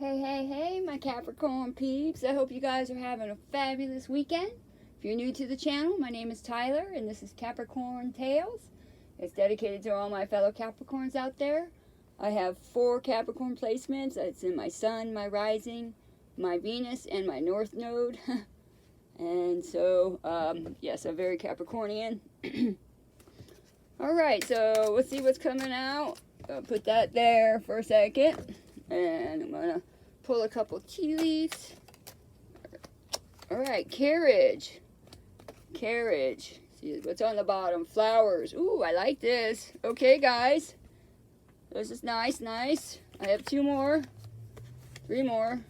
Hey, my Capricorn peeps. I hope you guys are having a fabulous weekend. If you're new to the channel, my name is Tyler, and this is Capricorn Tales. It's dedicated to all my fellow Capricorns out there. I have 4 Capricorn placements. It's in my Sun, my Rising, my Venus, and my North Node. And so, yes, I'm very Capricornian. Alright, so let's see what's coming out. I'll put that there for a second. And I'm going to pull a couple tea leaves. Alright, carriage. Carriage. See what's on the bottom. Flowers. Ooh, I like this. Okay, guys. This is nice. I have 2 more. 3 more.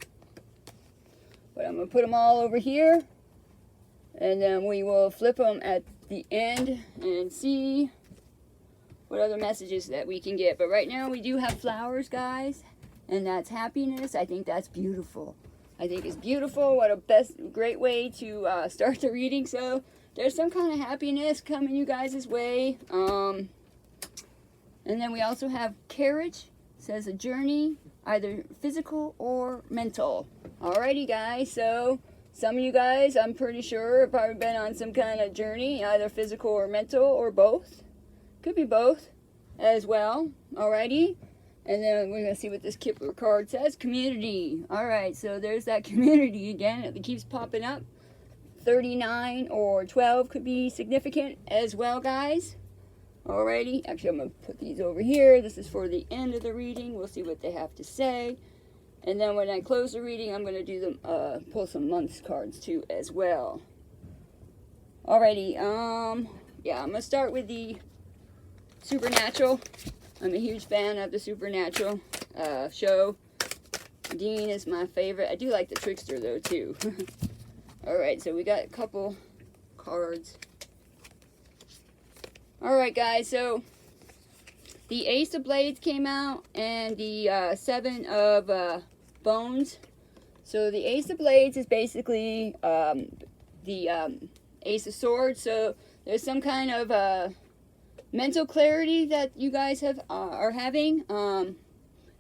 But I'm going to put them all over here. And then we will flip them at the end and see what other messages that we can get. But right now we do have flowers, guys. And that's happiness. I think that's beautiful. I think it's beautiful. What a great way to start the reading. So there's some kind of happiness coming you guys' way. And then we also have carriage. It says a journey, either physical or mental. Alrighty, guys. So some of you guys, I'm pretty sure, have probably been on some kind of journey, either physical or mental or both. Could be both as well. Alrighty. And then we're going to see what this Kipper card says. Community. Alright, so there's that community again. It keeps popping up. 39 or 12 could be significant as well, guys. Alrighty. Actually, I'm going to put these over here. This is for the end of the reading. We'll see what they have to say. And then when I close the reading, I'm going to do them, pull some months cards too as well. Alrighty. Yeah, I'm going to start with the Supernatural. I'm a huge fan of the Supernatural show. Dean is my favorite. I do like the Trickster, though, too. Alright, so we got a couple cards. Alright, guys, so the Ace of Blades came out, and the 7 of Bones. So the Ace of Blades is basically the Ace of Swords. So there's some kind of mental clarity that you guys are having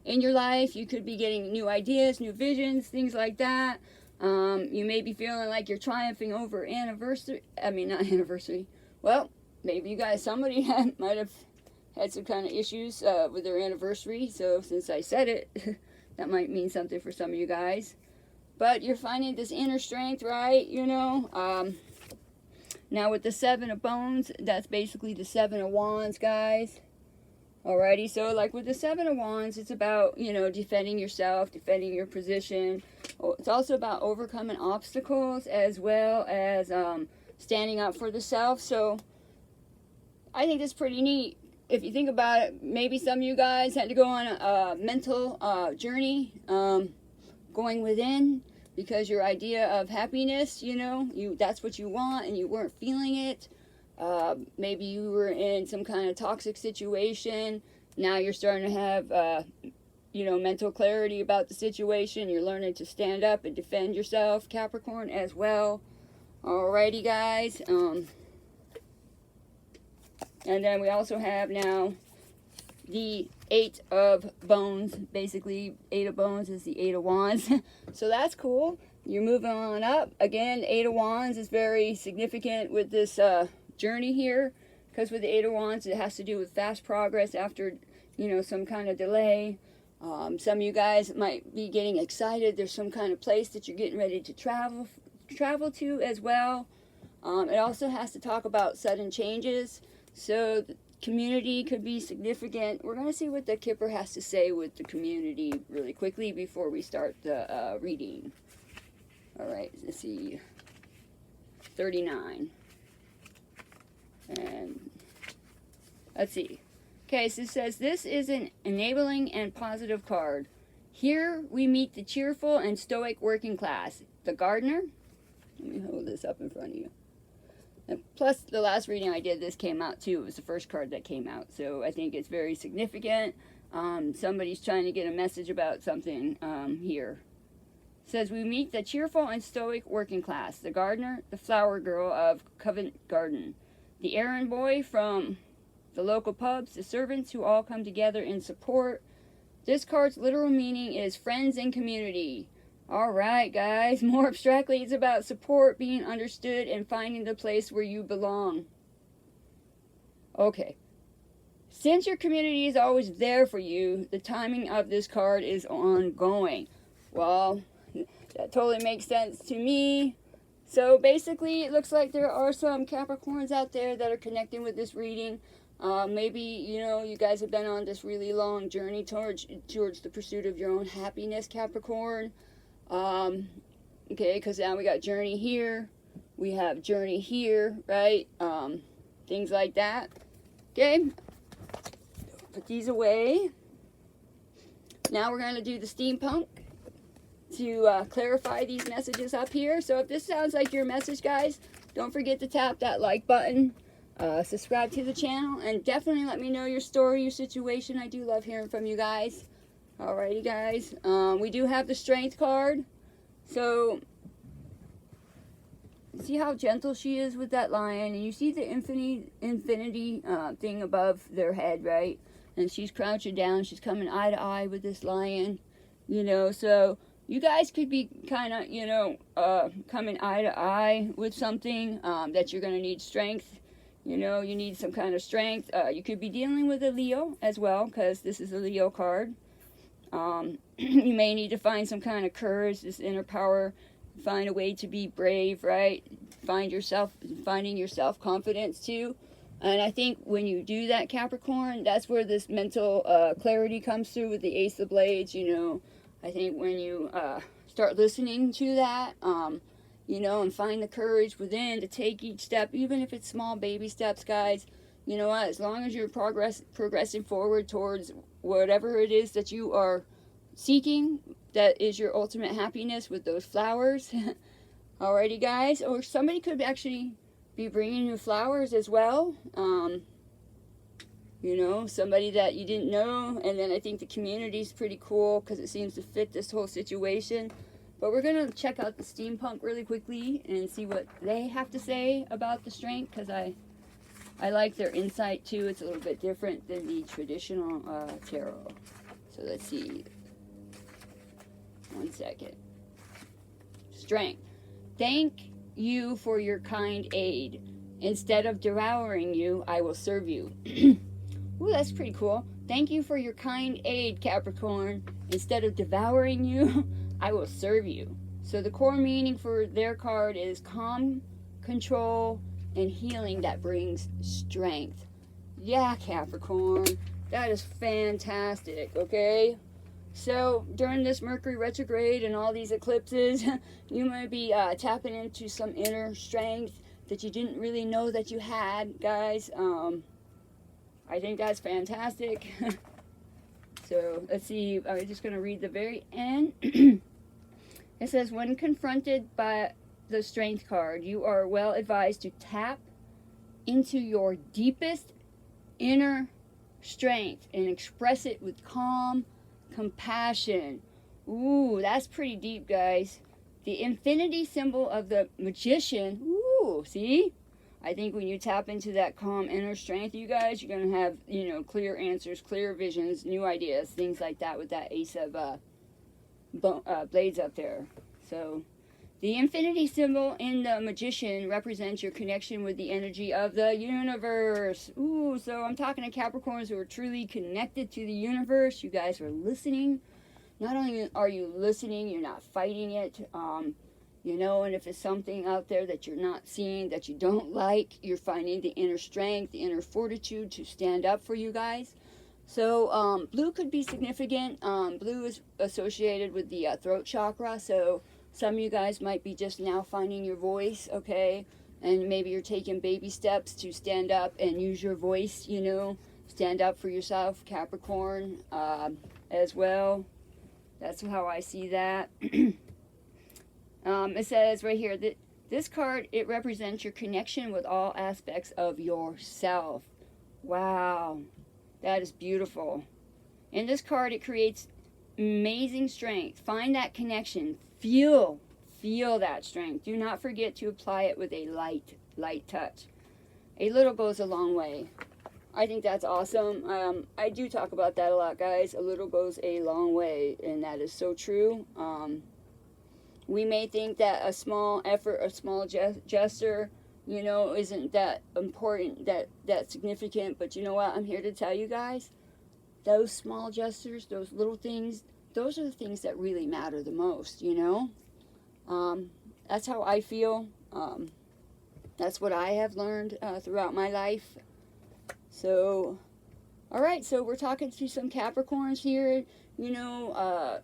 in your life. You could be getting new ideas, new visions, things like that. You may be feeling like you're triumphing over not anniversary. Well, maybe you guys, somebody might have had some kind of issues with their anniversary. So since I said it, that might mean something for some of you guys. But you're finding this inner strength, right? You know, now with the 7 of Bones, that's basically the 7 of Wands, guys. Alrighty, so like with the 7 of Wands, it's about, you know, defending yourself, defending your position. It's also about overcoming obstacles as well as standing up for the self. So I think that's pretty neat. If you think about it, maybe some of you guys had to go on a mental journey, going within. Because your idea of happiness, you know, that's what you want and you weren't feeling it. Maybe you were in some kind of toxic situation. Now you're starting to have, you know, mental clarity about the situation. You're learning to stand up and defend yourself, Capricorn, as well. Alrighty, guys. And then we also have now the 8 of Bones. Basically, 8 of Bones is the 8 of Wands. So that's cool. You're moving on up. Again, 8 of Wands is very significant with this journey here. Because with the 8 of Wands, it has to do with fast progress after, you know, some kind of delay. Some of you guys might be getting excited. There's some kind of place that you're getting ready to travel to as well. It also has to talk about sudden changes. So community could be significant. We're going to see what the Kipper has to say with the community really quickly before we start the reading. Alright, let's see. 39. And let's see. Okay, so it says, this is an enabling and positive card. Here we meet the cheerful and stoic working class. The gardener. Let me hold this up in front of you. And plus, the last reading I did, this came out too. It was the first card that came out. So I think it's very significant. Somebody's trying to get a message about something here. It says, we meet the cheerful and stoic working class. The gardener, the flower girl of Covent Garden. The errand boy from the local pubs. The servants who all come together in support. This card's literal meaning is friends and community. Alright, guys. More abstractly, it's about support, being understood, and finding the place where you belong. Okay. Since your community is always there for you, the timing of this card is ongoing. Well, that totally makes sense to me. So basically, it looks like there are some Capricorns out there that are connecting with this reading. Maybe, you know, you guys have been on this really long journey towards the pursuit of your own happiness, Capricorn. Okay, because now we got journey here. We have journey here, right? Things like that. Okay. Put these away. Now we're going to do the steampunk to clarify these messages up here. So if this sounds like your message, guys, don't forget to tap that like button, subscribe to the channel, and definitely let me know your story, your situation. I do love hearing from you guys. Alrighty, guys. We do have the Strength card. So see how gentle she is with that lion, and you see the infinity thing above their head, right? And she's crouching down. She's coming eye to eye with this lion, you know. So you guys could be kind of, you know, coming eye to eye with something that you're going to need strength. You know, you need some kind of strength. You could be dealing with a Leo as well, because this is a Leo card. You may need to find some kind of courage, this inner power. Find a way to be brave, right? Finding your self-confidence too. And I think when you do that, Capricorn, that's where this mental clarity comes through with the Ace of Blades, you know. I think when you start listening to that, you know, and find the courage within to take each step, even if it's small baby steps, guys, you know what, as long as you're progressing forward towards whatever it is that you are seeking, that is your ultimate happiness with those flowers. Alrighty, guys. Or somebody could actually be bringing you flowers as well. You know, somebody that you didn't know. And then I think the community is pretty cool because it seems to fit this whole situation. But we're going to check out the steampunk really quickly and see what they have to say about the Strength, because I like their insight too. It's a little bit different than the traditional tarot. So let's see. One second. Strength. Thank you for your kind aid. Instead of devouring you, I will serve you. Ooh, that's pretty cool. Thank you for your kind aid, Capricorn. Instead of devouring you, I will serve you. So the core meaning for their card is calm, control, and healing that brings strength. Yeah, Capricorn. That is fantastic, okay? So during this Mercury retrograde and all these eclipses, you might be tapping into some inner strength that you didn't really know that you had, guys. I think that's fantastic. So let's see. I'm just going to read the very end. It says, when confronted by the Strength card, you are well advised to tap into your deepest inner strength and express it with calm compassion. Ooh, that's pretty deep, guys. The infinity symbol of the Magician. Ooh, see? I think when you tap into that calm inner strength, you guys, you're going to have, you know, clear answers, clear visions, new ideas, things like that with that Ace of Blades up there. So the infinity symbol in the Magician represents your connection with the energy of the universe. Ooh, so I'm talking to Capricorns who are truly connected to the universe. You guys are listening. Not only are you listening, you're not fighting it. You know, and if it's something out there that you're not seeing, that you don't like, you're finding the inner strength, the inner fortitude to stand up for you guys. So blue could be significant. Blue is associated with the throat chakra. So some of you guys might be just now finding your voice, okay? And maybe you're taking baby steps to stand up and use your voice, you know. Stand up for yourself, Capricorn, as well. That's how I see that. It says right here that this card, it represents your connection with all aspects of yourself. Wow. That is beautiful. In this card, it creates amazing strength. Find that connection. Feel that strength. Do not forget to apply it with a light touch. A little goes a long way. I think that's awesome. I do talk about that a lot, guys. A little goes a long way, and that is so true. We may think that a small effort, a small gesture, you know, isn't that important, that significant, but you know what? I'm here to tell you guys, those small gestures, those little things, those are the things that really matter the most, you know? That's how I feel. That's what I have learned throughout my life. So, all right, so we're talking to some Capricorns here. You know,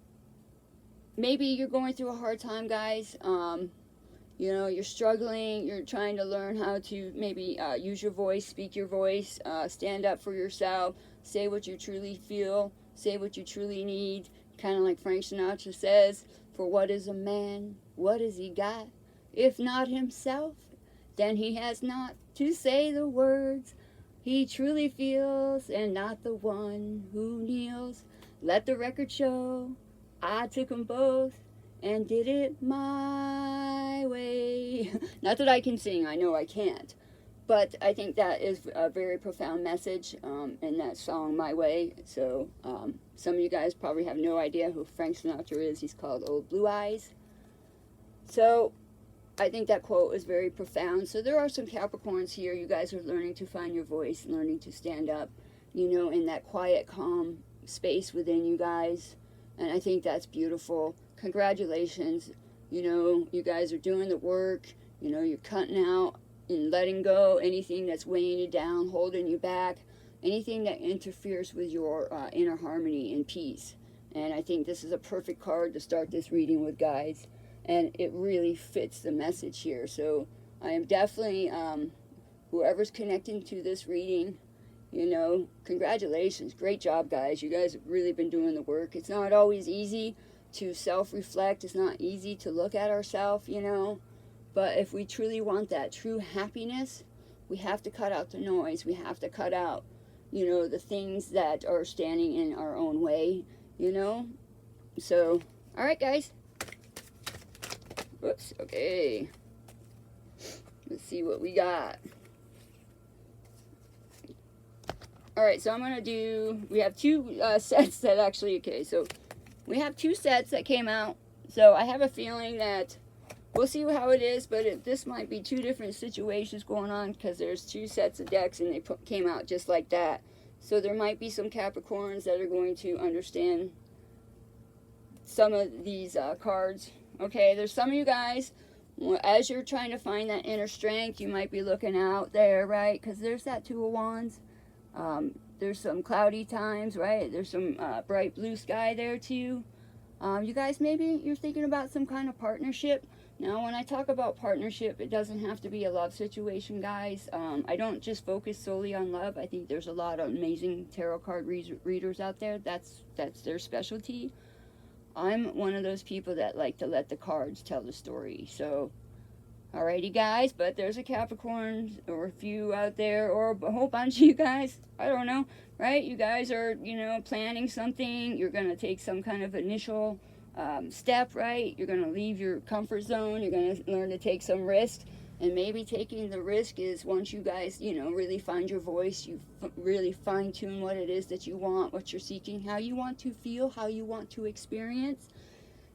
maybe you're going through a hard time, guys. You know, you're struggling. You're trying to learn how to maybe use your voice, speak your voice, stand up for yourself, say what you truly feel, say what you truly need. Kind of like Frank Sinatra says, for what is a man? What has he got? If not himself, then he has not to say the words he truly feels, and not the one who kneels. Let the record show I took them both and did it my way. Not that I can sing, I know I can't. But I think that is a very profound message in that song, My Way. So some of you guys probably have no idea who Frank Sinatra is. He's called Old Blue Eyes. So I think that quote is very profound. So there are some Capricorns here. You guys are learning to find your voice, learning to stand up, you know, in that quiet, calm space within you guys. And I think that's beautiful. Congratulations. You know, you guys are doing the work. You know, you're cutting out and letting go anything that's weighing you down, holding you back, anything that interferes with your inner harmony and peace. And I think this is a perfect card to start this reading with, guys. And it really fits the message here. So I am definitely, whoever's connecting to this reading, you know, congratulations. Great job, guys. You guys have really been doing the work. It's not always easy to self-reflect. It's not easy to look at ourselves, you know. But if we truly want that true happiness, we have to cut out the noise. We have to cut out, you know, the things that are standing in our own way, you know. So, all right, guys. Whoops, okay. Let's see what we got. Alright, so I'm going to do, we have two sets that actually, okay, so we have two sets that came out. So I have a feeling that we'll see how it is, but this might be two different situations going on because there's two sets of decks and they came out just like that. So there might be some Capricorns that are going to understand some of these cards. Okay, there's some of you guys, as you're trying to find that inner strength, you might be looking out there, right? Because there's that Two of Wands. There's some cloudy times, right? There's some bright blue sky there too. You guys, maybe you're thinking about some kind of partnership. Now, when I talk about partnership, it doesn't have to be a love situation, guys. I don't just focus solely on love. I think there's a lot of amazing tarot card readers out there. That's their specialty. I'm one of those people that like to let the cards tell the story. So, alrighty, guys, but there's a Capricorn or a few out there, or a whole bunch of you guys. I don't know, right? You guys are, you know, planning something. You're going to take some kind of initial step, right? You're going to leave your comfort zone. You're going to learn to take some risk. And maybe taking the risk is once you guys, you know, really find your voice, you really fine-tune what it is that you want, what you're seeking, how you want to feel, how you want to experience.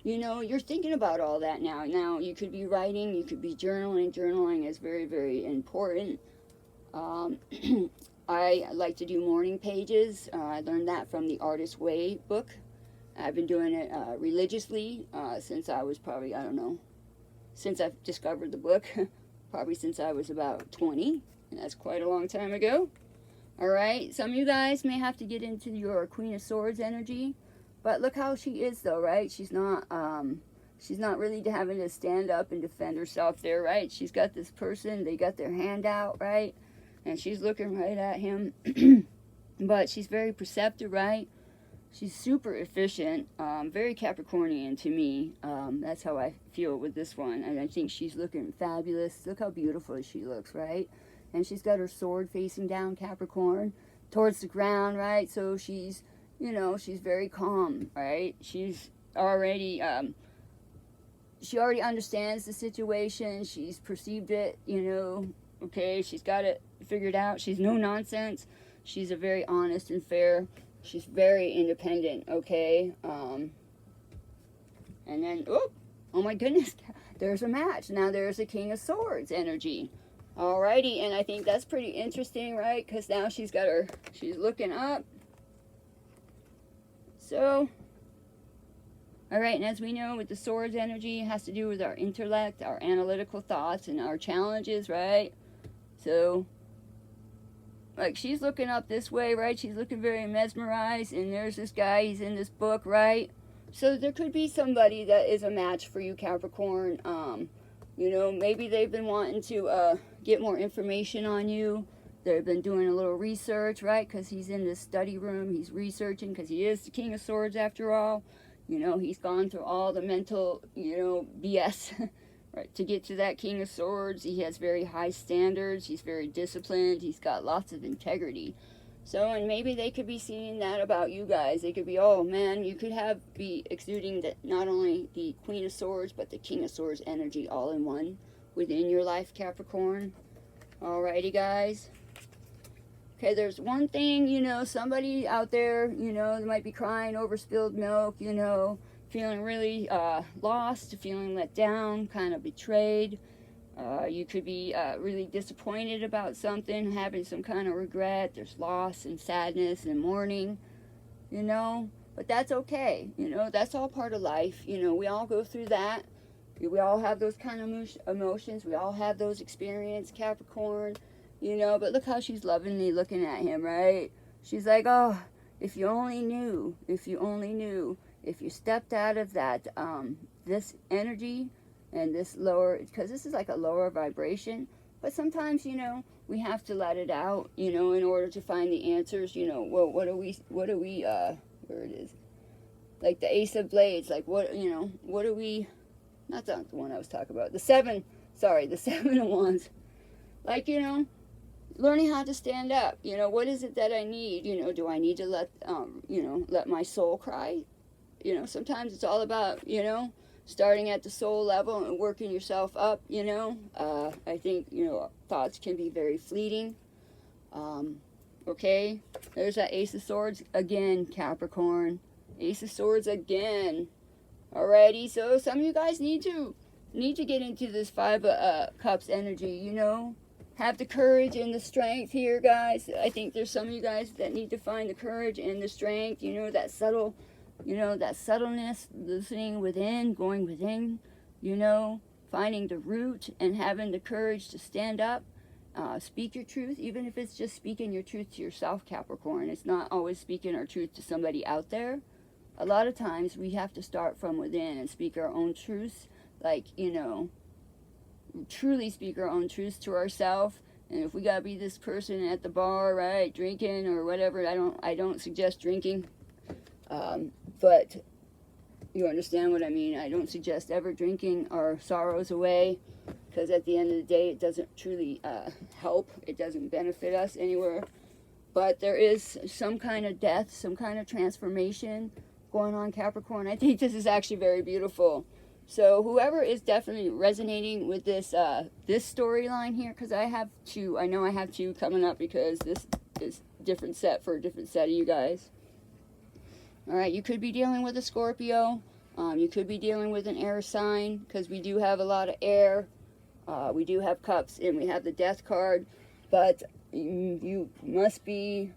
You know, you're thinking about all that now. Now, you could be writing, you could be journaling. Journaling is very, very important. I like to do morning pages. I learned that from the Artist's Way book. I've been doing it religiously since I was probably, I don't know, since I've discovered the book. Probably since I was about 20, and that's quite a long time ago. Alright, some of you guys may have to get into your Queen of Swords energy, but look how she is though, right? She's not really having to stand up and defend herself there, right? She's got this person, they got their hand out, right? And she's looking right at him, but she's very perceptive, right? She's super efficient, very Capricornian to me. That's how I feel with this one. And I think she's looking fabulous. Look how beautiful she looks, right? And she's got her sword facing down, Capricorn, towards the ground, right? So she's, you know, she's very calm, right? She's already, she already understands the situation. She's perceived it, you know, okay? She's got it figured out. She's no nonsense. She's a very honest and fair. She's very independent, okay? And then, oh my goodness, there's a match. Now there's a King of Swords energy. Alrighty, and I think that's pretty interesting, right? Because now she's looking up. So, alright, and as we know, with the Swords energy, it has to do with our intellect, our analytical thoughts, and our challenges, right? So, like, she's looking up this way, right? She's looking very mesmerized, and there's this guy, he's in this book, right? So there could be somebody that is a match for you, Capricorn. You know, maybe they've been wanting to get more information on you. They've been doing a little research, right? Because he's in this study room. He's researching because he is the King of Swords after all. You know, he's gone through all the mental, you know, BS, right? To get to that King of Swords. He has very high standards. He's very disciplined. He's got lots of integrity. So, and maybe they could be seeing that about you guys. They could be, oh man, you could be exuding not only the Queen of Swords, but the King of Swords energy all in one within your life, Capricorn. Alrighty, guys. Okay, there's one thing, you know, somebody out there, you know, they might be crying over spilled milk, you know, feeling really lost, feeling let down, kind of betrayed. You could be really disappointed about something, having some kind of regret. There's loss and sadness and mourning, you know, but that's okay. You know, that's all part of life. You know, we all go through that. We all have those kind of emotions. We all have those experiences, Capricorn. You know, but look how she's lovingly looking at him, right? She's like, oh, if you only knew, if you only knew, if you stepped out of that, this energy and this lower, because this is like a lower vibration, but sometimes, you know, we have to let it out, you know, in order to find the answers, you know, well, where it is, like the Ace of Blades, like what, you know, what are we, not the one I was talking about, the Seven of Wands, like, you know, learning how to stand up, you know, what is it that I need, you know, do I need to let, you know, let my soul cry, you know, sometimes it's all about, you know, starting at the soul level and working yourself up, you know, I think, you know, thoughts can be very fleeting, okay, there's that Ace of Swords again, Capricorn, Ace of Swords again, alrighty, so some of you guys need to get into this Five of Cups energy, you know, have the courage and the strength here, guys. I think there's some of you guys that need to find the courage and the strength, you know, that subtle, you know, that subtleness, listening within, going within, you know, finding the root and having the courage to stand up, speak your truth, even if it's just speaking your truth to yourself, Capricorn. It's not always speaking our truth to somebody out there. A lot of times we have to start from within and speak our own truths, like, you know, truly speak our own truths to ourselves. And if we gotta be this person at the bar, right, drinking or whatever, I don't suggest drinking, but you understand what I mean. I don't suggest ever drinking our sorrows away, because at the end of the day it doesn't truly help. It doesn't benefit us anywhere. But there is some kind of death, some kind of transformation going on, Capricorn. I think this is actually very beautiful. So whoever is definitely resonating with this this storyline here, because I have two, I know I have two coming up, because this is different set for a different set of you guys. All right, you could be dealing with a Scorpio. You could be dealing with an air sign, because we do have a lot of air. We do have cups, and we have the death card. But you must be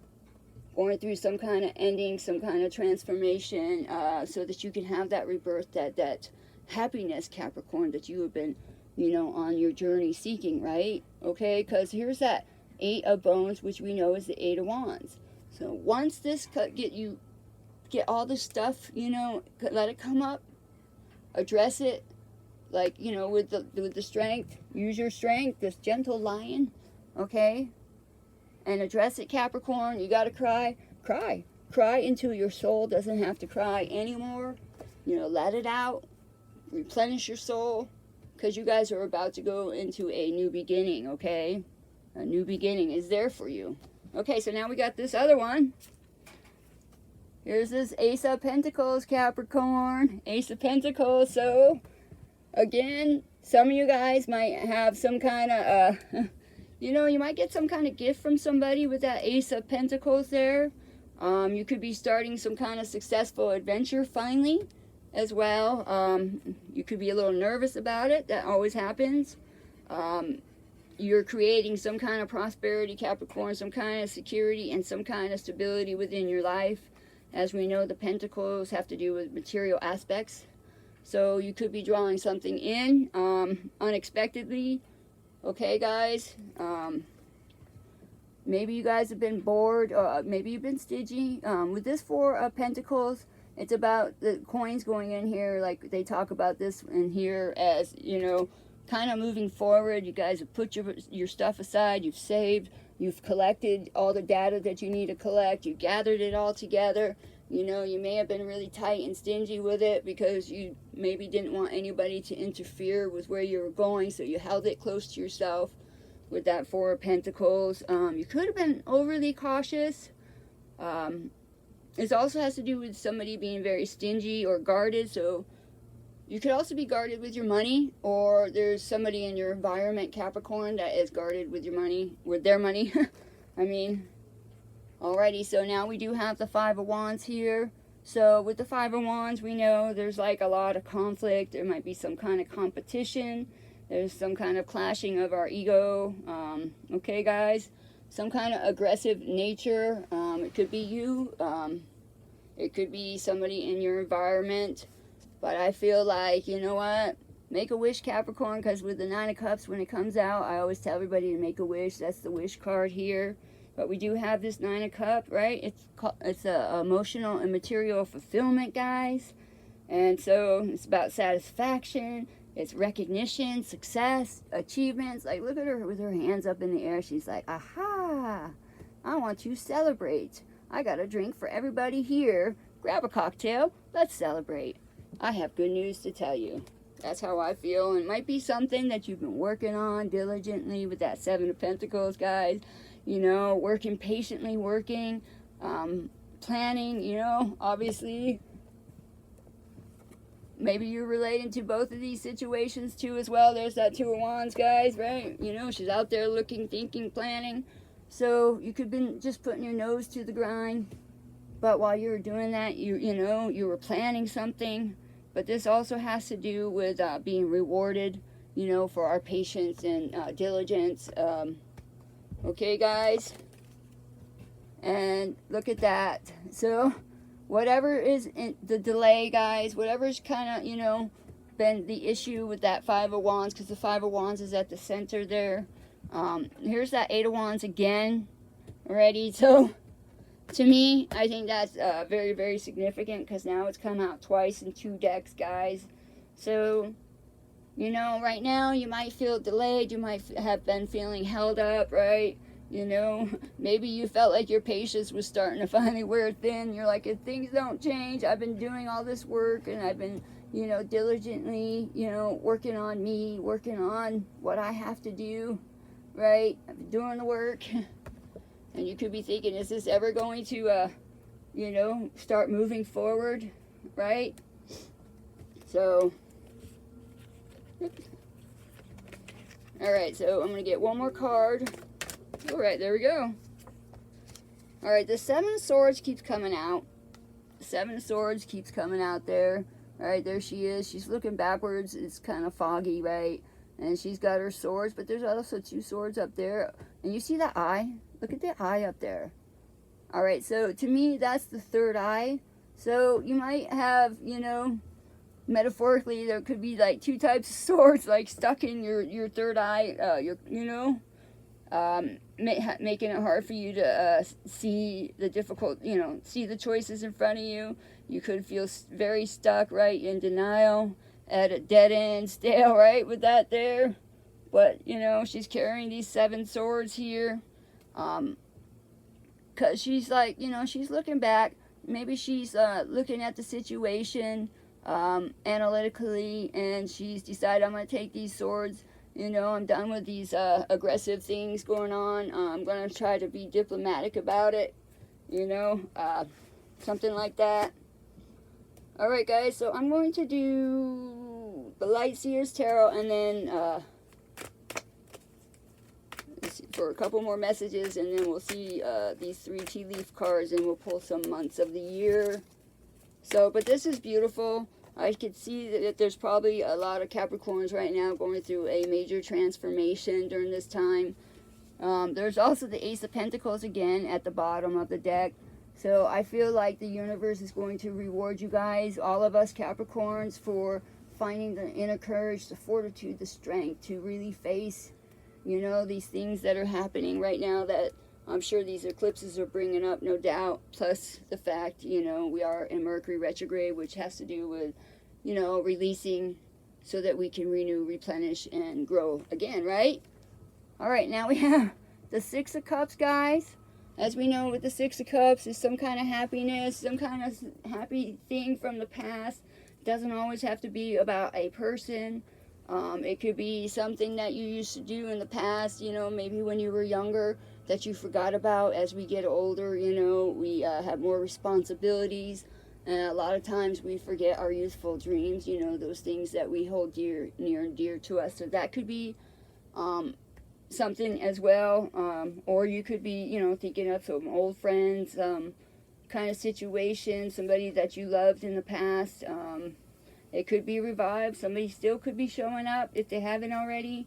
going through some kind of ending, some kind of transformation, so that you can have that rebirth, that happiness, Capricorn, that you have been, you know, on your journey seeking, right? Okay, because here's that Eight of Bones, which we know is the Eight of Wands. So once this get all this stuff, you know, let it come up, address it, like, you know, with the strength, use your strength, this gentle lion, okay, and address it, Capricorn. You gotta cry until your soul doesn't have to cry anymore, you know, let it out. Replenish your soul, because you guys are about to go into a new beginning, okay? A new beginning is there for you. Okay, so now we got this other one. Here's this Ace of Pentacles, Capricorn. Ace of Pentacles. So, again, some of you guys might have some kind of, you know, you might get some kind of gift from somebody with that Ace of Pentacles there. You could be starting some kind of successful adventure finally as well. You could be a little nervous about it. That always happens. You're creating some kind of prosperity, Capricorn, some kind of security and some kind of stability within your life. As we know, the Pentacles have to do with material aspects. So you could be drawing something in unexpectedly. Okay, guys. Maybe you guys have been bored. Maybe you've been stingy. With this Four of Pentacles, it's about the coins going in here. Like they talk about this in here as, you know, kind of moving forward. You guys have put your stuff aside. You've saved. You've collected all the data that you need to collect. You gathered it all together. You know, you may have been really tight and stingy with it because you maybe didn't want anybody to interfere with where you were going, so you held it close to yourself with that Four of Pentacles. You could have been overly cautious. This also has to do with somebody being very stingy or guarded, so you could also be guarded with your money, or there's somebody in your environment, Capricorn, that is guarded with your money, with their money. I mean, alrighty, so now we do have the Five of Wands here. So with the Five of Wands, we know there's like a lot of conflict. There might be some kind of competition. There's some kind of clashing of our ego. Okay, guys? Some kind of aggressive nature. It could be you. It could be somebody in your environment. But I feel like, you know what? Make a wish, Capricorn, because with the Nine of Cups, when it comes out, I always tell everybody to make a wish. That's the wish card here. But we do have this Nine of Cups, right? It's a emotional and material fulfillment, guys. And so it's about satisfaction. It's recognition, success, achievements. Like, look at her with her hands up in the air. She's like, aha, I want to celebrate. I got a drink for everybody here. Grab a cocktail. Let's celebrate. I have good news to tell you. That's how I feel. And it might be something that you've been working on diligently with that Seven of Pentacles, guys. You know, working patiently, planning, you know, obviously. Maybe you're relating to both of these situations too as well. There's that Two of Wands, guys, right? You know, she's out there looking, thinking, planning. So you could have been just putting your nose to the grind. But while you were doing that, you know, you were planning something. But this also has to do with being rewarded, you know, for our patience and diligence. Okay, guys? And look at that. So whatever is in the delay, guys, whatever's kind of, you know, been the issue with that Five of Wands, because the Five of Wands is at the center there. Here's that Eight of Wands again. Already. So to me, I think that's very, very significant, because now it's come out twice in 2 decks, guys. So, you know, right now you might feel delayed. You might have been feeling held up, right? You know, maybe you felt like your patience was starting to finally wear thin. You're like, if things don't change, I've been doing all this work, and I've been, you know, diligently, you know, working on me, working on what I have to do, right? I've been doing the work. And you could be thinking, is this ever going to, you know, start moving forward, right? So, all right, so I'm going to get one more card. All right, there we go. All right, the Seven of Swords keeps coming out. The Seven of Swords keeps coming out there. All right, there she is. She's looking backwards. It's kind of foggy, right? And she's got her swords, but there's also 2 swords up there. And you see that eye? Look at the eye up there. All right, so to me, that's the third eye. So you might have, you know, metaphorically, there could be like 2 types of swords, like stuck in your third eye, you know, making it hard for you to see the difficult, you know, see the choices in front of you. You could feel very stuck, right, in denial, at a dead end, stale, right, with that there. But, you know, she's carrying these 7 swords here. Because she's like, you know, she's looking back. Maybe she's looking at the situation analytically, and she's decided, I'm going to take these swords. You know, I'm done with these aggressive things going on. I'm going to try to be diplomatic about it. You know, something like that. Alright, guys, so I'm going to do the Light Seers Tarot, and then for a couple more messages, and then we'll see these 3 tea leaf cards, and we'll pull some months of the year. So, but this is beautiful. I could see that there's probably a lot of Capricorns right now going through a major transformation during this time. There's also the Ace of Pentacles again at the bottom of the deck. So I feel like the universe is going to reward you guys, all of us Capricorns, for finding the inner courage, the fortitude, the strength to really face, you know, these things that are happening right now that I'm sure these eclipses are bringing up, no doubt. Plus the fact, you know, we are in Mercury retrograde, which has to do with, you know, releasing so that we can renew, replenish, and grow again, right? All right, now we have the 6 of Cups, guys. As we know, with the 6 of Cups is some kind of happiness, some kind of happy thing from the past. It doesn't always have to be about a person. It could be something that you used to do in the past, you know, maybe when you were younger, that you forgot about. As we get older, you know, we have more responsibilities, and a lot of times we forget our youthful dreams, you know, those things that we hold dear, near and dear to us. So that could be something as well, or you could be, you know, thinking of some old friends, kind of situation, somebody that you loved in the past. It could be revived. Somebody still could be showing up if they haven't already.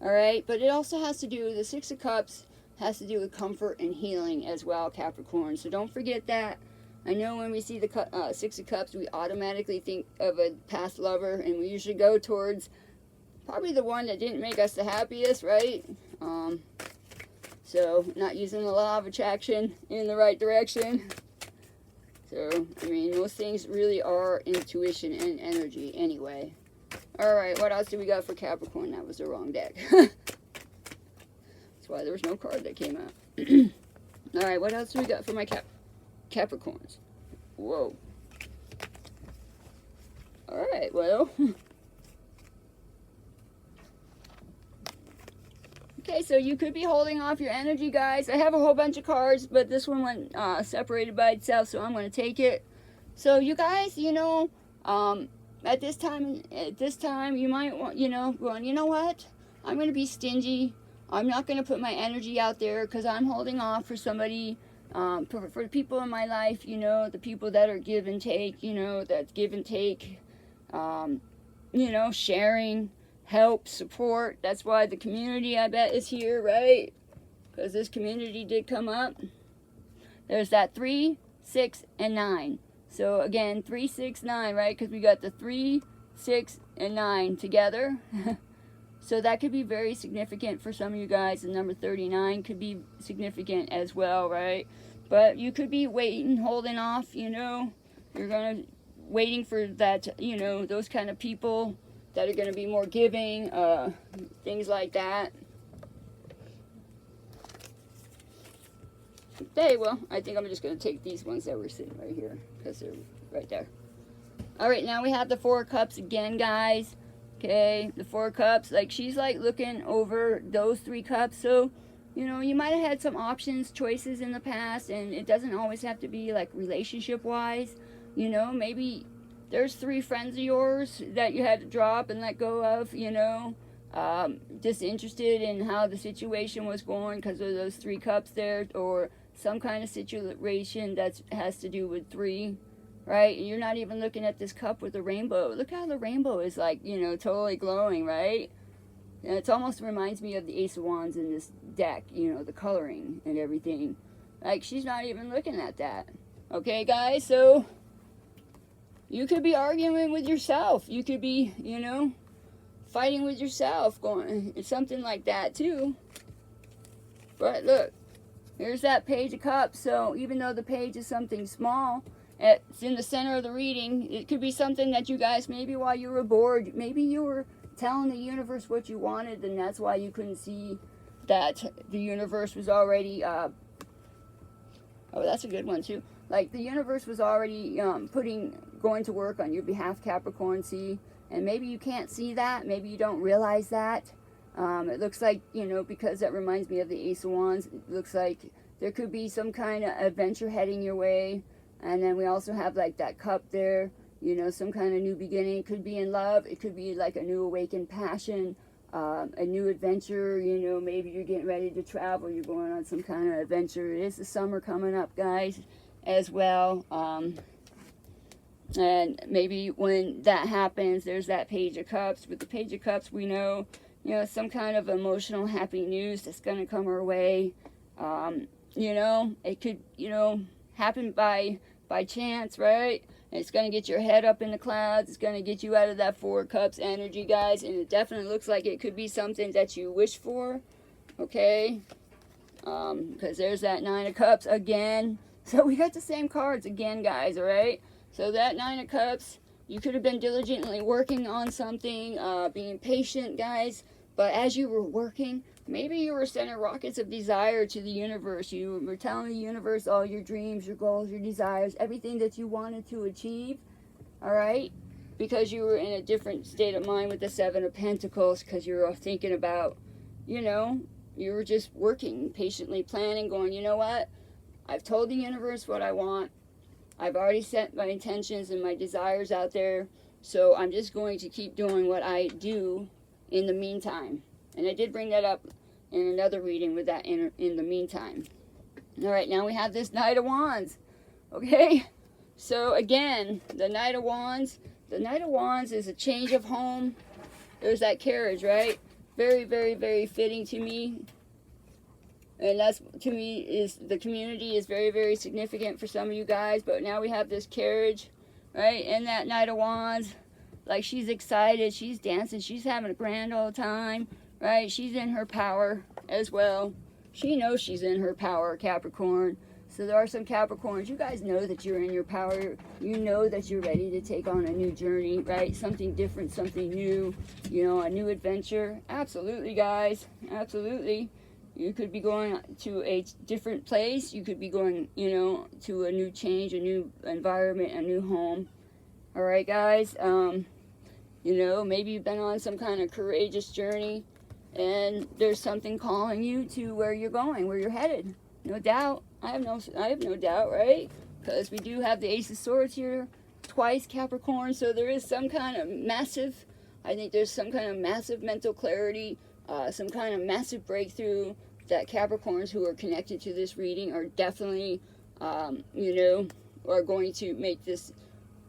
All right, but it also has to do, the 6 of Cups has to do with comfort and healing as well, Capricorn. So don't forget that. I know when we see the 6 of Cups, we automatically think of a past lover, and we usually go towards probably the one that didn't make us the happiest, right? So not using the law of attraction in the right direction. So, I mean, those things really are intuition and energy anyway. All right, what else do we got for Capricorn? That was the wrong deck. That's why there was no card that came out. All right, what else do we got for my Capricorns? Whoa. All right, well. Okay, so you could be holding off your energy, guys. I have a whole bunch of cards, but this one went separated by itself, so I'm going to take it. So you guys, you know, at this time, you might want, you know, going, you know what? I'm going to be stingy. I'm not going to put my energy out there because I'm holding off for somebody, for the people in my life, you know, the people that are give and take, you know, that's give and take, you know, sharing, help, support. That's why the community, I bet, is here, right? Because this community did come up. There's that 3, 6, and 9. So again, 3, 6, 9, right? Because we got the 3, 6, and 9 together. So that could be very significant for some of you guys. The number 39 could be significant as well, right? But you could be waiting, holding off, you know. You're waiting for that, you know, those kind of people that are going to be more giving, things like that. Okay, well, I think I'm just going to take these ones that were sitting right here, because they're right there. All right, now we have the 4 of Cups again, guys. Okay, the 4 of Cups, like, she's, like, looking over those 3 cups. So, you know, you might have had some options, choices in the past, and it doesn't always have to be, like, relationship-wise. You know, maybe there's 3 friends of yours that you had to drop and let go of, you know, disinterested in how the situation was going because of those 3 cups there, or some kind of situation that has to do with 3, right? And you're not even looking at this cup with the rainbow. Look how the rainbow is, like, you know, totally glowing, right? And it almost reminds me of the Ace of Wands in this deck, you know, the coloring and everything. Like, she's not even looking at that. Okay, guys, so you could be arguing with yourself. You could be, you know, fighting with yourself, going something like that too. But look, here's that Page of Cups. So even though the page is something small, it's in the center of the reading. It could be something that you guys, maybe while you were bored, maybe you were telling the universe what you wanted, and that's why you couldn't see that the universe was already, oh, that's a good one too. Like, the universe was already going to work on your behalf, Capricorn, see? And maybe you can't see that. Maybe you don't realize that. It looks like, you know, because that reminds me of the Ace of Wands, it looks like there could be some kind of adventure heading your way. And then we also have, like, that cup there, you know, some kind of new beginning. It could be in love. It could be like a new awakened passion. a new adventure. You know, maybe you're getting ready to travel. You're going on some kind of adventure. It is the summer coming up, guys, as well. And maybe when that happens, there's that Page of Cups. With the Page of Cups, we know, you know, some kind of emotional, happy news that's going to come our way. You know, it could, you know, happen by chance, right? And it's going to get your head up in the clouds. It's going to get you out of that Four of Cups energy, guys. And it definitely looks like it could be something that you wish for, okay? Because there's that Nine of Cups again. So we got the same cards again, guys, all right? So that Nine of Cups, you could have been diligently working on something, being patient, guys. But as you were working, maybe you were sending rockets of desire to the universe. You were telling the universe all your dreams, your goals, your desires, everything that you wanted to achieve, all right? Because you were in a different state of mind with the Seven of Pentacles, because you were thinking about, you know, you were just working, patiently planning, going, you know what? I've told the universe what I want. I've already set my intentions and my desires out there, so I'm just going to keep doing what I do in the meantime. And I did bring that up in another reading with that in the meantime. All right, now we have this Knight of Wands, okay? So again, the Knight of Wands. The Knight of Wands is a change of home. There's that carriage, right? Very, very, very fitting to me. And that's, to me, is the community is very, very significant for some of you guys. But now we have this carriage, right? And that Knight of Wands, like she's excited, she's dancing, she's having a grand old time, right? She's in her power as well. She knows she's in her power, Capricorn. So there are some Capricorns, you guys know that you're in your power. You know that you're ready to take on a new journey, right? Something different, something new, you know, a new adventure. Absolutely, guys, absolutely. You could be going to a different place. You could be going, you know, to a new change, a new environment, a new home. All right, guys. You know, maybe you've been on some kind of courageous journey, and there's something calling you to where you're going, where you're headed. No doubt. I have no doubt, right? Because we do have the Ace of Swords here twice, Capricorn. So there is some kind of massive, I think there's some kind of massive mental clarity, some kind of massive breakthrough that Capricorns who are connected to this reading are definitely, you know, are going to make this,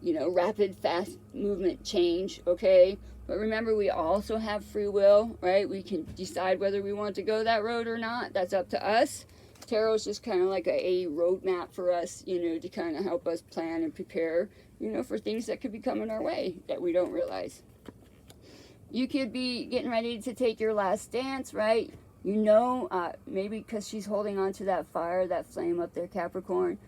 you know, rapid, fast movement change, okay? But remember, we also have free will, right? We can decide whether we want to go that road or not. That's up to us. Tarot is just kind of like a roadmap for us, you know, to kind of help us plan and prepare, you know, for things that could be coming our way that we don't realize. You could be getting ready to take your last stance, right? You know, maybe because she's holding on to that fire, that flame up there, Capricorn.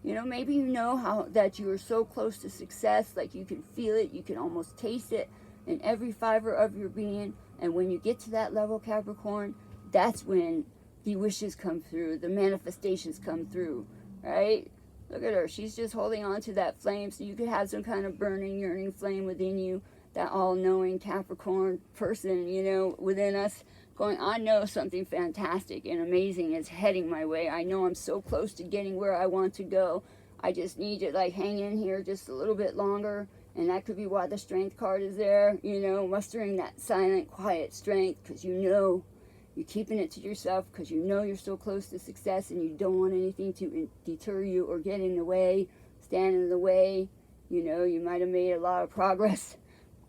You know, maybe you know how that you are so close to success, like you can feel it, you can almost taste it in every fiber of your being. And when you get to that level, Capricorn, that's when the wishes come through, the manifestations come through, right? Look at her. She's just holding on to that flame, so you could have some kind of burning, yearning flame within you, that all-knowing Capricorn person, you know, within us, going, I know something fantastic and amazing is heading my way. I know I'm so close to getting where I want to go. I just need to, like, hang in here just a little bit longer. And that could be why the Strength card is there, you know, mustering that silent, quiet strength, because you know you're keeping it to yourself, because you know you're so close to success and you don't want anything to deter you or get in the way, stand in the way. You know, you might have made a lot of progress,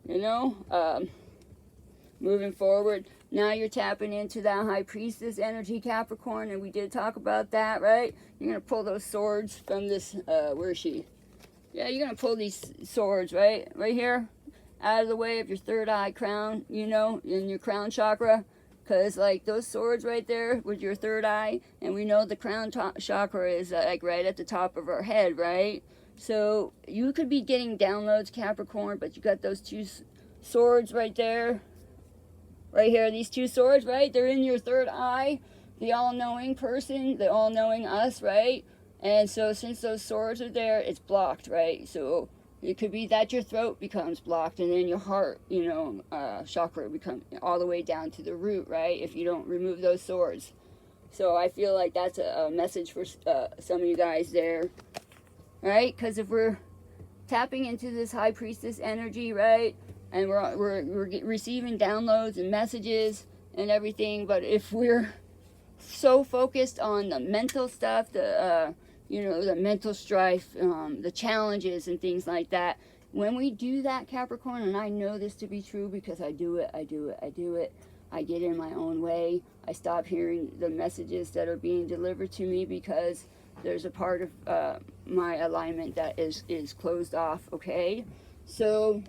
you know, moving forward. Now you're tapping into that High Priestess energy, Capricorn, and we did talk about that, right? You're going to pull those swords from this, where is she? Yeah, you're going to pull these swords, right? Right here, out of the way of your third eye crown, you know, in your crown chakra. Because, like, those swords right there with your third eye, and we know the crown chakra is, like, right at the top of our head, right? So you could be getting downloads, Capricorn, but you got those two swords right there. Right here, these two swords, right? They're in your third eye, the all-knowing person, the all-knowing us, right? And so since those swords are there, it's blocked, right? So it could be that your throat becomes blocked, and then your heart, you know, chakra becomes all the way down to the root, right? If you don't remove those swords. So I feel like that's a message for some of you guys there, right? Because if we're tapping into this High Priestess energy, right? and we're receiving downloads and messages and everything. But if we're so focused on the mental stuff, the the mental strife, the challenges and things like that, when we do that, Capricorn, and I know this to be true because I do it, I get in my own way. I stop hearing the messages that are being delivered to me because there's a part of my alignment that is closed off, okay? So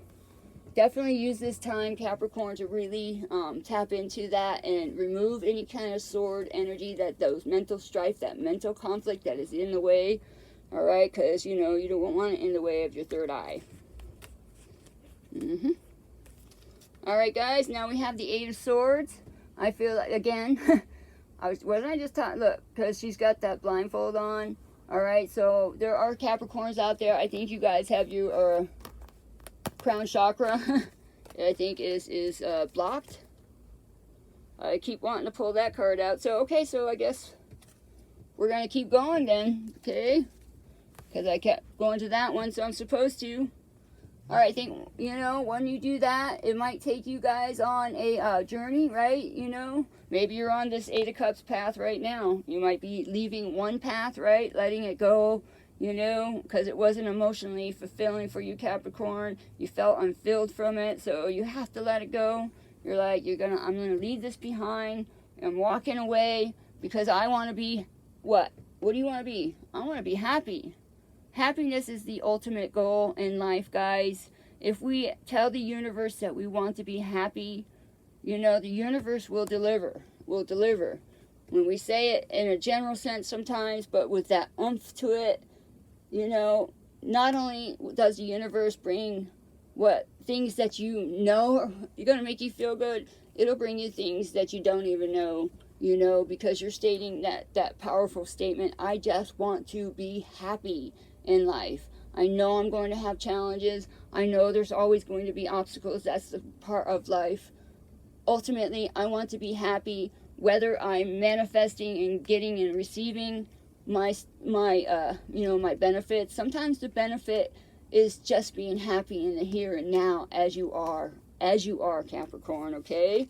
definitely use this time, Capricorn, to really tap into that and remove any kind of sword energy, that those mental strife, that mental conflict that is in the way, all right? Because, you don't want it in the way of your third eye. All right, guys, now we have the Eight of Swords. I feel like, again, wasn't I just talking, look, because she's got that blindfold on. All right, so there are Capricorns out there. I think you guys have your crown chakra, I think is blocked. I keep wanting to pull that card out. So, okay, so I guess we're going to keep going then, okay? Because I kept going to that one, so I'm supposed to. All right, I think, when you do that, it might take you guys on a journey, right? Maybe you're on this Eight of Cups path right now. You might be leaving one path, right? Letting it go, because it wasn't emotionally fulfilling for you, Capricorn. You felt unfilled from it, so you have to let it go. You're like, I'm gonna leave this behind. I'm walking away because I want to be what? What do you want to be? I want to be happy. Happiness is the ultimate goal in life, guys. If we tell the universe that we want to be happy, the universe will deliver. When we say it in a general sense sometimes, but with that oomph to it, not only does the universe bring things that are going to make you feel good, it'll bring you things that you don't even know, because you're stating that powerful statement, I just want to be happy in life. I know I'm going to have challenges. I know there's always going to be obstacles. That's the part of life. Ultimately, I want to be happy, whether I'm manifesting and getting and receiving my benefits. Sometimes the benefit is just being happy in the here and now, as you are, Capricorn, okay?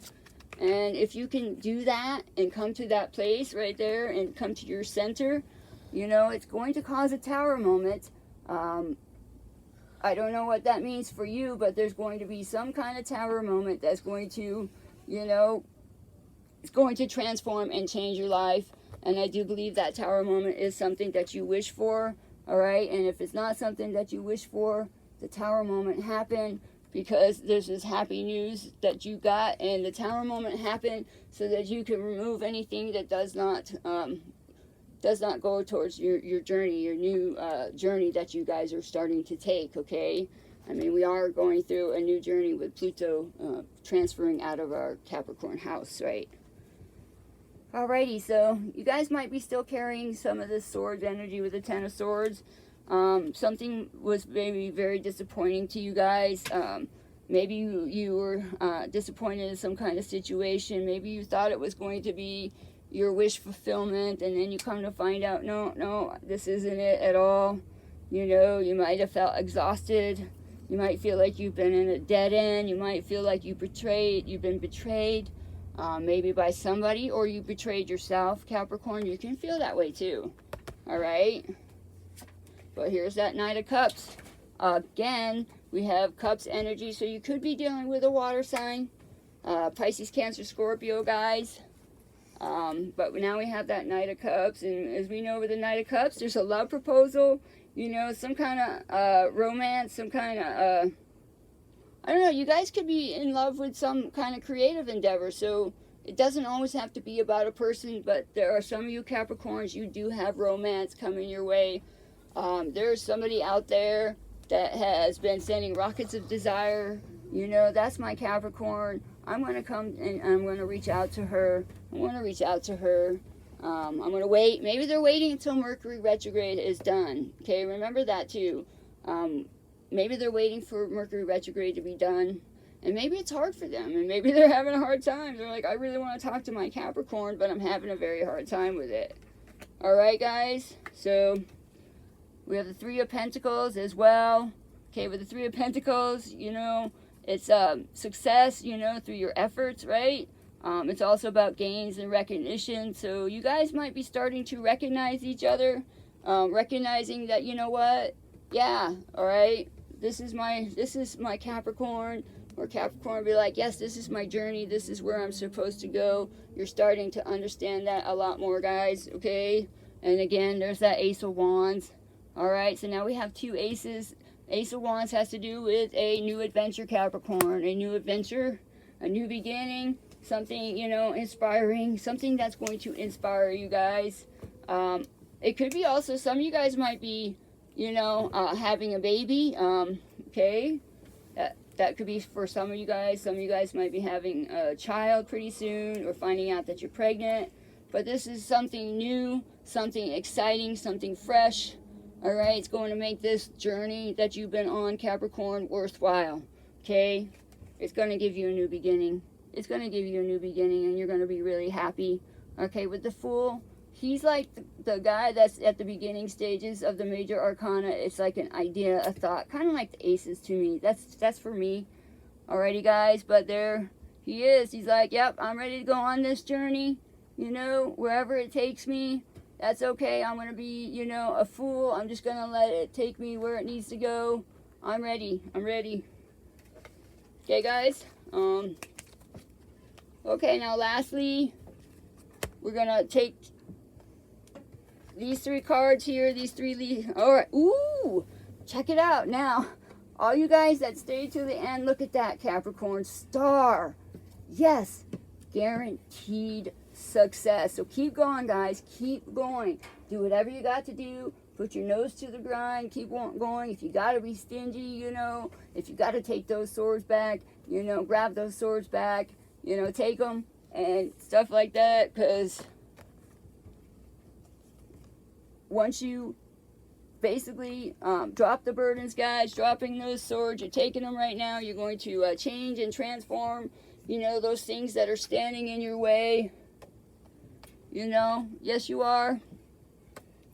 And if you can do that and come to that place right there and come to your center, it's going to cause a tower moment. I don't know what that means for you, but there's going to be some kind of tower moment that's going to, it's going to transform and change your life. And I do believe that tower moment is something that you wish for, all right? And if it's not something that you wish for, the tower moment happened because there's this happy news that you got, and the tower moment happened so that you can remove anything that does not go towards your journey, your new journey that you guys are starting to take, okay? I mean, we are going through a new journey with Pluto transferring out of our Capricorn house, right? Alrighty, so you guys might be still carrying some of this swords energy with the Ten of Swords. Something was maybe very disappointing to you guys. Maybe you were disappointed in some kind of situation. Maybe you thought it was going to be your wish fulfillment, and then you come to find out, no, this isn't it at all. You might have felt exhausted. You might feel like you've been in a dead end. You might feel like you've been betrayed. Maybe by somebody, or you betrayed yourself, Capricorn. You can feel that way too, all right? But here's that Knight of Cups. Again, we have Cups energy, so you could be dealing with a water sign. Pisces, Cancer, Scorpio, guys. But now we have that Knight of Cups, and as we know with the Knight of Cups, there's a love proposal, some kind of romance, some kind of... I don't know, you guys could be in love with some kind of creative endeavor, so it doesn't always have to be about a person, but there are some of you Capricorns, you do have romance coming your way. There's somebody out there that has been sending rockets of desire. That's my Capricorn. I'm going to come and I'm going to reach out to her. I'm going to wait. Maybe they're waiting until Mercury retrograde is done. Okay, remember that too. Maybe they're waiting for Mercury retrograde to be done, and maybe it's hard for them, and maybe they're having a hard time. They're like, I really want to talk to my Capricorn, but I'm having a very hard time with it. All right, guys, so we have the Three of Pentacles as well. Okay, with the Three of Pentacles, It's success, you know, through your efforts, right? It's also about gains and recognition. So you guys might be starting to recognize each other, recognizing that, you know what, yeah, all right, this is my Capricorn, or Capricorn be like, yes, this is my journey, this is where I'm supposed to go. You're starting to understand that a lot more, guys, okay? And again, there's that Ace of Wands. All right, so now we have 2 aces. Ace of Wands has to do with a new adventure, Capricorn, a new adventure, a new beginning, something, you know, inspiring, something that's going to inspire you guys. It could be also, some of you guys might be, you know, having a baby, okay? That could be for some of you guys. Some of you guys might be having a child pretty soon, or finding out that you're pregnant. But this is something new, something exciting, something fresh. All right, it's going to make this journey that you've been on, Capricorn, worthwhile. Okay? It's going to give you a new beginning. It's going to give you a new beginning, and you're going to be really happy. Okay, with the Fool, he's like the guy that's at the beginning stages of the major arcana. It's like an idea, a thought, kind of like the aces to me. That's for me. Alrighty, guys, but there he is. He's like, yep, I'm ready to go on this journey. You know, wherever it takes me, that's okay. I'm going to be, you know, a fool. I'm just going to let it take me where it needs to go. I'm ready. I'm ready. Okay, guys. Okay, now lastly, we're going to take these 3 cards here. These 3 all right. Ooh, check it out. Now, all you guys that stayed to the end, look at that, Capricorn. Star. Yes. Guaranteed success. So keep going, guys. Keep going. Do whatever you got to do. Put your nose to the grind. Keep going. If you got to be stingy, you know, if you got to take those swords back, you know, grab those swords back, you know, take them and stuff like that. Because once you basically drop the burdens, guys, dropping those swords, you're taking them right now, you're going to change and transform, you know, those things that are standing in your way. You know, yes, you are.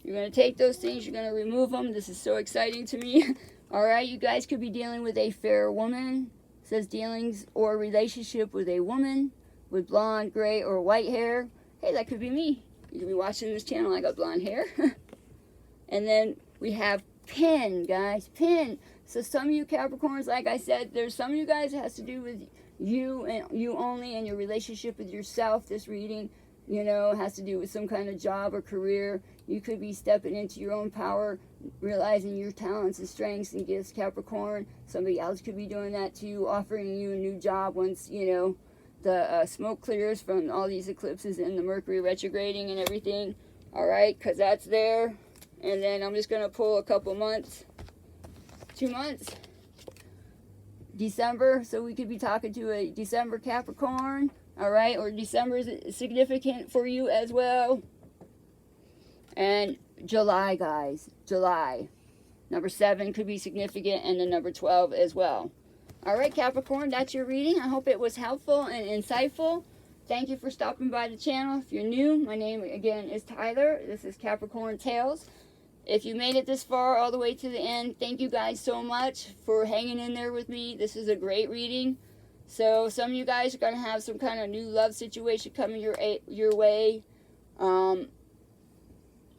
You're going to take those things, you're going to remove them. This is so exciting to me. All right, you guys could be dealing with a fair woman. It says dealings or relationship with a woman with blonde, gray, or white hair. Hey, that could be me. You could be watching this channel. I got blonde hair. And then we have Pin, guys. Pin. So some of you Capricorns, like I said, there's some of you guys it has to do with you and you only, and your relationship with yourself. This reading, you know, has to do with some kind of job or career. You could be stepping into your own power, realizing your talents and strengths and gifts, Capricorn. Somebody else could be doing that too, offering you a new job once, you know, the smoke clears from all these eclipses and the Mercury retrograding and everything. All right, because that's there. And then I'm just going to pull a couple months, 2 months. December, so we could be talking to a December Capricorn. All right, or December is significant for you as well. And July, guys, July. Number 7 could be significant, and the number 12 as well. All right, Capricorn, that's your reading. I hope it was helpful and insightful. Thank you for stopping by the channel. If you're new, my name again is Tyler. This is Capricorn Tales. If you made it this far, all the way to the end, thank you guys so much for hanging in there with me. This is a great reading. So some of you guys are going to have some kind of new love situation coming your way.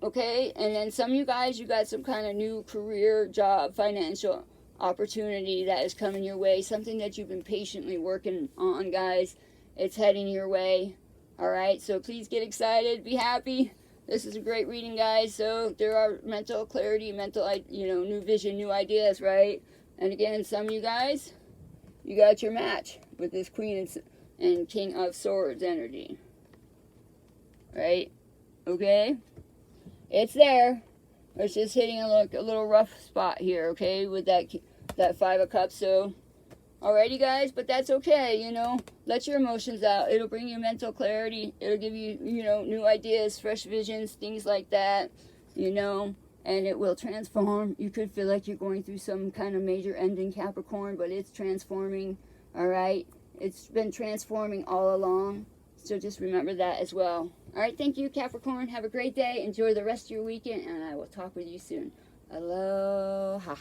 Okay, and then some of you guys, you got some kind of new career, job, financial opportunity that is coming your way. Something that you've been patiently working on, guys. It's heading your way. All right, so please get excited, be happy. This is a great reading, guys. So there are mental clarity, mental, you know, new vision, new ideas, right? And again, some of you guys, you got your match with this Queen and King of Swords energy. Right? Okay? It's there. It's just hitting a little rough spot here, okay, with that 5 of Cups. So, alrighty, guys, but that's okay, you know. Let your emotions out. It'll bring you mental clarity. It'll give you, you know, new ideas, fresh visions, things like that, you know. And it will transform. You could feel like you're going through some kind of major ending, Capricorn, but it's transforming, all right? It's been transforming all along. So just remember that as well. All right, thank you, Capricorn. Have a great day. Enjoy the rest of your weekend, and I will talk with you soon. Aloha.